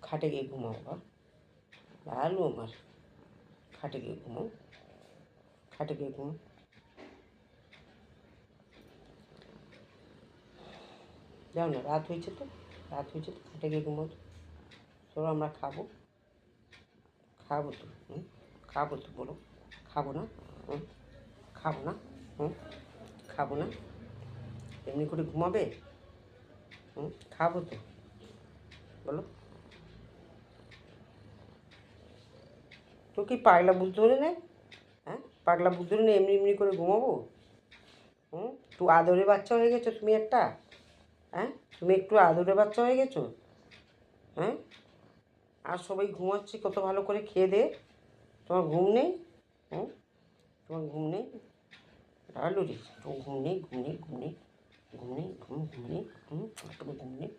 খাটে গিয়ে ঘুমাও বাবা, লালু আমার, খাটে গিয়ে ঘুমাও, খাটে গিয়ে ঘুমাও। যাও না, রাত হয়েছে তো, রাত হয়েছে তো, খাটে গিয়ে ঘুমাও। চলো আমরা খাবো, খাবো তো, খাবো তো, বলো খাবো না, খাবো না, খাবো না, এমনি করে ঘুমাবে, খাবো তো, বলো। তো কি পাগলা বুঝতে ধরে নেয়? হ্যাঁ, পাগলা বুঝতে ধরে নেয় এমনি এমনি করে ঘুমাবো? একটু আদরে বাচ্চা হয়ে গেছো তুমি একটা, হ্যাঁ, তুমি একটু আদরে বাচ্চা হয়ে গেছো, হ্যাঁ। আর সবাই ঘুমাচ্ছে কত ভালো করে খেয়ে দে, তোমার ঘুম নেই, তোমার ঘুম নেই, লালু রে, তোমার ঘুম নেই, ঘুম নেই, ঘুম নেই, ঘুম নেই, ঘুম নেই, ঘুম নেই, ঘুম নেই।